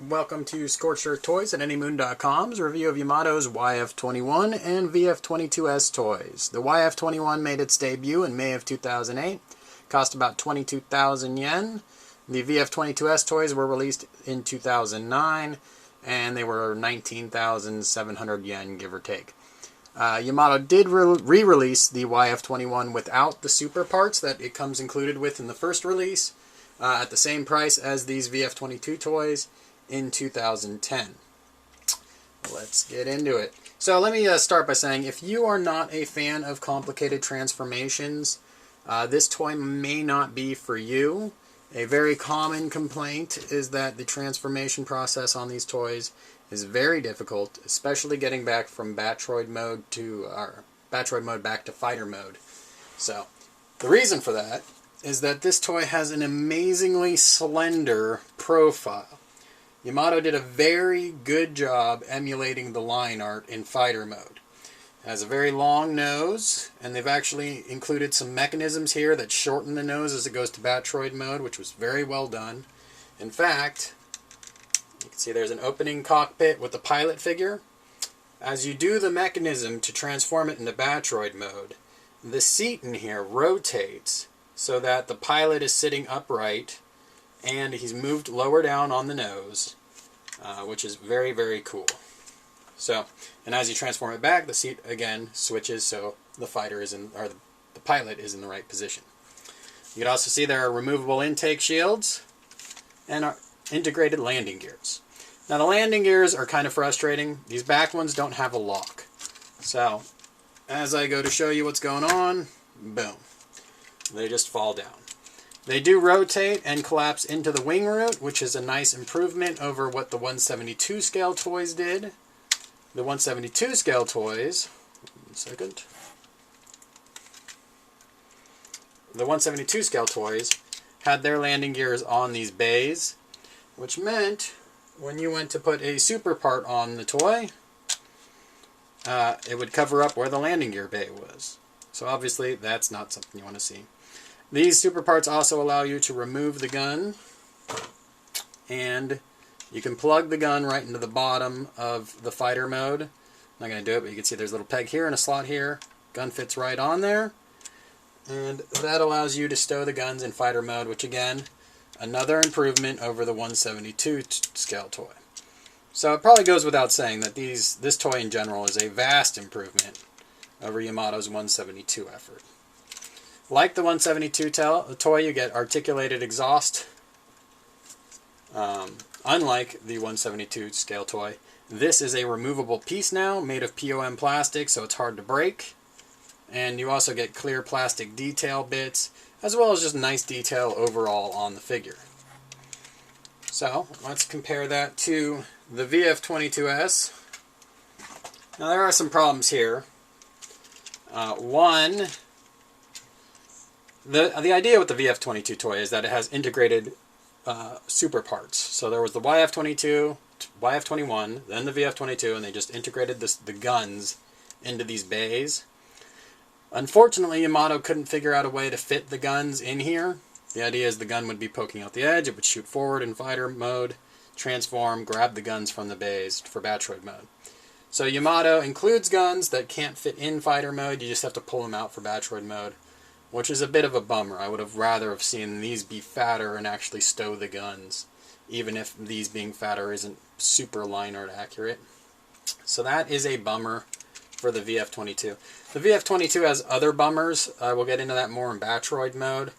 Welcome to Scorched Earth Toys at anymoon.com's review of Yamato's YF-21 and VF-22S toys. The YF-21 made its debut in May of 2008, cost about 22,000 yen. The VF-22S toys were released in 2009, and they were 19,700 yen, give or take. Yamato did re-release the YF-21 without the super parts that it comes included with in the first release, at the same price as these VF-22 toys in 2010. Let's get into it. So let me start by saying, if you are not a fan of complicated transformations, this toy may not be for you. A very common complaint is that the transformation process on these toys is very difficult, especially getting back from Batroid mode back to fighter mode. So the reason for that is that this toy has an amazingly slender profile. Yamato did a very good job emulating the line art in fighter mode. It has a very long nose, and they've actually included some mechanisms here that shorten the nose as it goes to Batroid mode, which was very well done. In fact, you can see there's an opening cockpit with the pilot figure. As you do the mechanism to transform it into Batroid mode, the seat in here rotates so that the pilot is sitting upright and he's moved lower down on the nose, which is very, very cool. So, and as you transform it back, the seat again switches so the the pilot is in the right position. You can also see there are removable intake shields and integrated landing gears. Now the landing gears are kind of frustrating. These back ones don't have a lock. So, as I go to show you what's going on, boom, they just fall down. They do rotate and collapse into the wing root, which is a nice improvement over what the 172 scale toys did. The 172 scale toys, the 172 scale toys had their landing gears on these bays, which meant when you went to put a super part on the toy, it would cover up where the landing gear bay was. So obviously that's not something you want to see. These super parts also allow you to remove the gun, and you can plug the gun right into the bottom of the fighter mode. I'm not going to do it, but you can see there's a little peg here and a slot here. Gun fits right on there, and that allows you to stow the guns in fighter mode, which again, another improvement over the 172 scale toy. So it probably goes without saying that this toy in general is a vast improvement over Yamato's 172 effort. Like the 172 toy, you get articulated exhaust. Unlike the 172 scale toy, this is a removable piece now, made of POM plastic, so it's hard to break. And you also get clear plastic detail bits, as well as just nice detail overall on the figure. So, let's compare that to the VF-22S. Now there are some problems here. One, the idea with the VF-22 toy is that it has integrated super parts. So there was the YF-22, YF-21, then the VF-22, and they just integrated the guns into these bays. Unfortunately, Yamato couldn't figure out a way to fit the guns in here. The idea is the gun would be poking out the edge, it would shoot forward in fighter mode, transform, grab the guns from the bays for Batroid mode. So Yamato includes guns that can't fit in fighter mode, you just have to pull them out for Batroid mode, which is a bit of a bummer. I would have rather have seen these be fatter and actually stow the guns, even if these being fatter isn't super line art accurate. So that is a bummer for the VF-22. The VF-22 has other bummers. We'll get into that more in Batroid mode,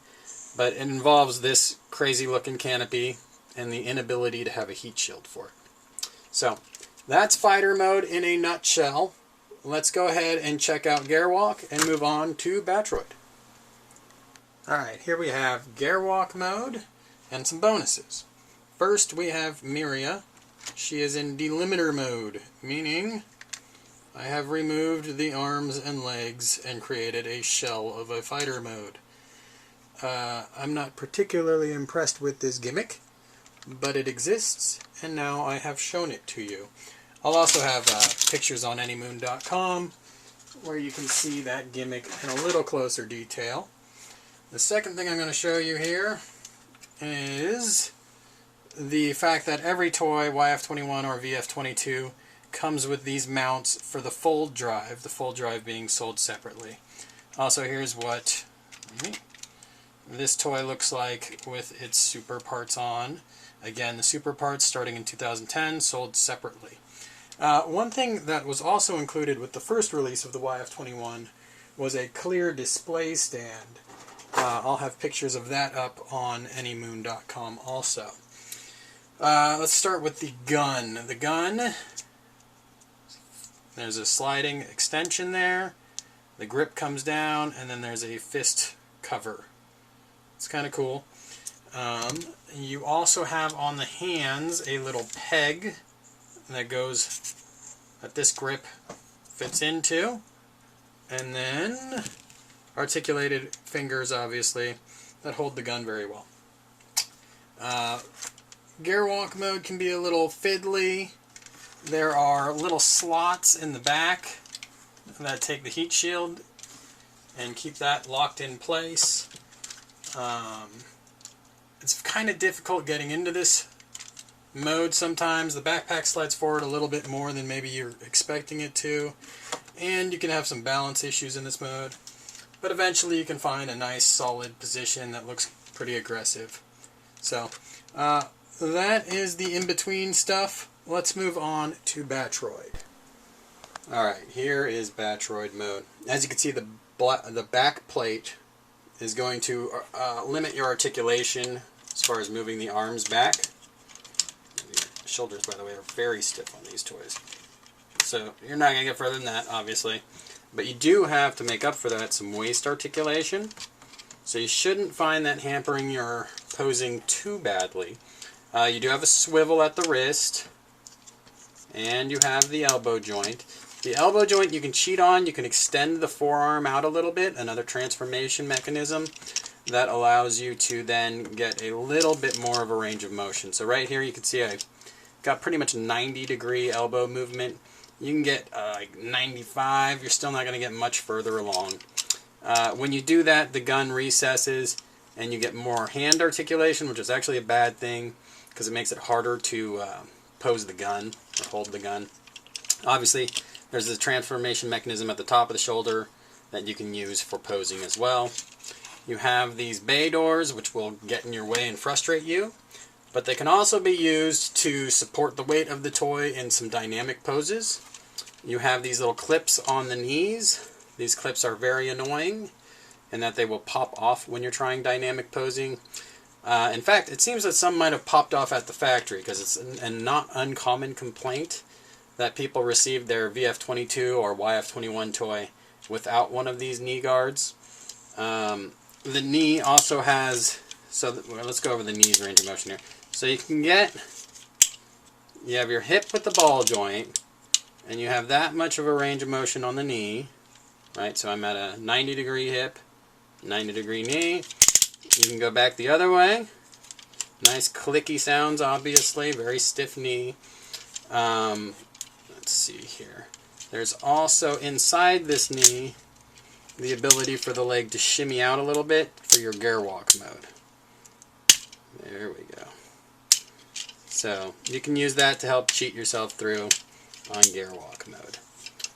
but it involves this crazy looking canopy and the inability to have a heat shield for it. So that's fighter mode in a nutshell. Let's go ahead and check out Gearwalk and move on to Batroid. Alright, here we have Gearwalk mode and some bonuses. First we have Miria. She is in delimiter mode, meaning I have removed the arms and legs and created a shell of a fighter mode. I'm not particularly impressed with this gimmick, but it exists, and now I have shown it to you. I'll also have pictures on anymoon.com where you can see that gimmick in a little closer detail. The second thing I'm going to show you here is the fact that every toy, YF-21 or VF-22, comes with these mounts for the fold drive, the fold drive being sold separately. Also, here's what this toy looks like with its super parts on. Again, the super parts starting in 2010, sold separately. One thing that was also included with the first release of the YF-21 was a clear display stand. I'll have pictures of that up on anymoon.com also. Let's start with the gun. The gun, there's a sliding extension there. The grip comes down, and then there's a fist cover. It's kind of cool. You also have on the hands a little peg that goes, that this grip fits into, and then articulated fingers, obviously, that hold the gun very well. Gearwalk mode can be a little fiddly. There are little slots in the back that take the heat shield and keep that locked in place. It's kind of difficult getting into this mode sometimes. The backpack slides forward a little bit more than maybe you're expecting it to, and you can have some balance issues in this mode, but eventually you can find a nice solid position that looks pretty aggressive. So that is the in-between stuff. Let's move on to Batroid. Alright, here is Batroid mode. As you can see, the back plate is going to limit your articulation as far as moving the arms back. The shoulders, by the way, are very stiff on these toys. So you're not going to get further than that, obviously. But you do have to make up for that some waist articulation. So you shouldn't find that hampering your posing too badly. You do have a swivel at the wrist, and you have the elbow joint. The elbow joint you can cheat on. You can extend the forearm out a little bit, another transformation mechanism that allows you to then get a little bit more of a range of motion. So right here you can see I got pretty much 90-degree elbow movement. You can get like 95. You're still not going to get much further along. When you do that, the gun recesses and you get more hand articulation, which is actually a bad thing because it makes it harder to pose the gun or hold the gun. Obviously, there's a transformation mechanism at the top of the shoulder that you can use for posing as well. You have these bay doors, which will get in your way and frustrate you, but they can also be used to support the weight of the toy in some dynamic poses. You have these little clips on the knees. These clips are very annoying in that they will pop off when you're trying dynamic posing. In fact, it seems that some might have popped off at the factory because it's a not uncommon complaint that people received their VF-22 or YF-21 toy without one of these knee guards. The knee also has, let's go over the knee's range of motion here. So you have your hip with the ball joint, and you have that much of a range of motion on the knee, right? So I'm at a 90-degree hip, 90-degree knee. You can go back the other way. Nice clicky sounds, obviously, very stiff knee. Let's see here. There's also inside this knee the ability for the leg to shimmy out a little bit for your gearwalk mode. There we go. So you can use that to help cheat yourself through on gearwalk mode.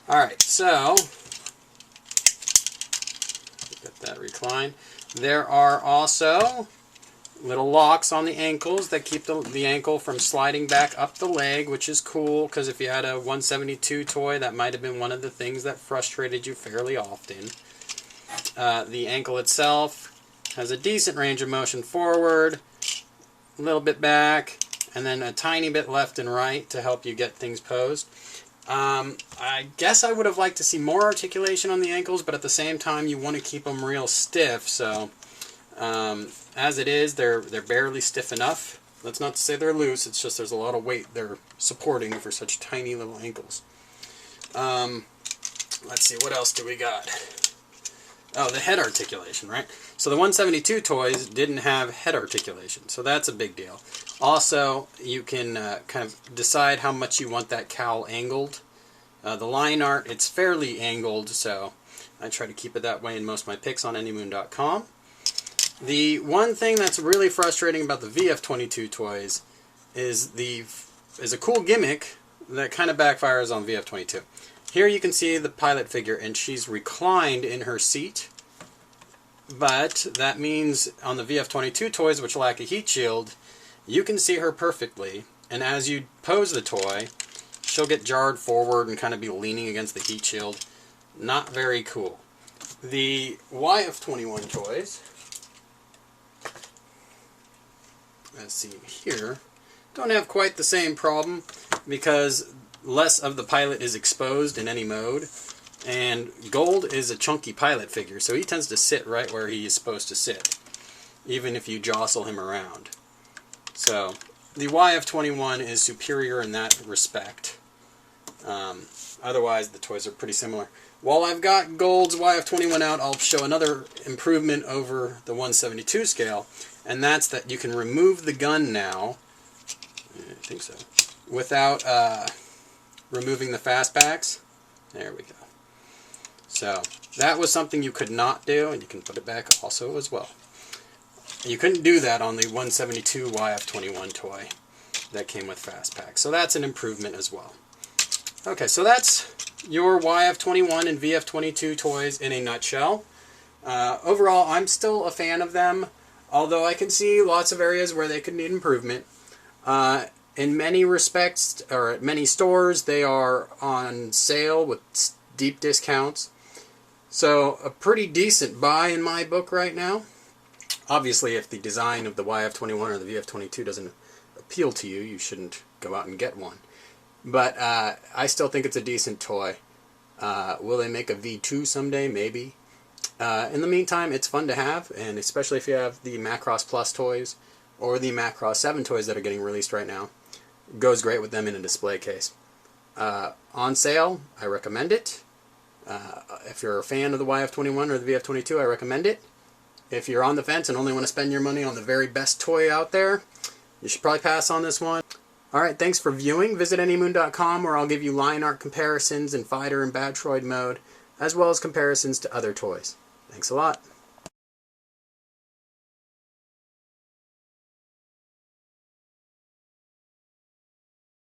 Alright, so get that recline. There are also little locks on the ankles that keep the ankle from sliding back up the leg, which is cool because if you had a 172 toy, that might have been one of the things that frustrated you fairly often. The ankle itself has a decent range of motion forward, a little bit back, and then a tiny bit left and right to help you get things posed. I guess I would have liked to see more articulation on the ankles, but at the same time you want to keep them real stiff, so as it is, they're barely stiff enough. That's not to say they're loose, it's just there's a lot of weight they're supporting for such tiny little ankles. Let's see, what else do we got? Oh, the head articulation, right? So the 172 toys didn't have head articulation, so that's a big deal. Also, you can kind of decide how much you want that cowl angled. The line art, it's fairly angled, so I try to keep it that way in most of my picks on anymoon.com. The one thing that's really frustrating about the VF-22 toys is a cool gimmick that kind of backfires on VF-22. Here you can see the pilot figure, and she's reclined in her seat, but that means on the VF-22 toys, which lack a heat shield, you can see her perfectly, and as you pose the toy, she'll get jarred forward and kind of be leaning against the heat shield. Not very cool. The YF-21 toys, let's see here, don't have quite the same problem because less of the pilot is exposed in any mode, and Guld is a chunky pilot figure, so he tends to sit right where he is supposed to sit, even if you jostle him around. So the YF-21 is superior in that respect. Otherwise, the toys are pretty similar. While I've got Guld's YF-21 out, I'll show another improvement over the 172 scale, and that's that you can remove the gun now, I think so, without removing the fastbacks. There we go. So that was something you could not do, and you can put it back also as well. You couldn't do that on the 172 YF-21 toy that came with fastpack. So that's an improvement as well. Okay, so that's your YF-21 and VF-22 toys in a nutshell. Overall, I'm still a fan of them, although I can see lots of areas where they could need improvement. In many respects, or at many stores, they are on sale with deep discounts. So a pretty decent buy in my book right now. Obviously, if the design of the YF-21 or the VF-22 doesn't appeal to you, you shouldn't go out and get one. But I still think it's a decent toy. Will they make a V2 someday? Maybe. In the meantime, it's fun to have, and especially if you have the Macross Plus toys or the Macross 7 toys that are getting released right now. It goes great with them in a display case. On sale, I recommend it. If you're a fan of the YF-21 or the VF-22, I recommend it. If you're on the fence and only want to spend your money on the very best toy out there, you should probably pass on this one. Alright, thanks for viewing. Visit anymoon.com where I'll give you line art comparisons in fighter and Batroid mode, as well as comparisons to other toys. Thanks a lot.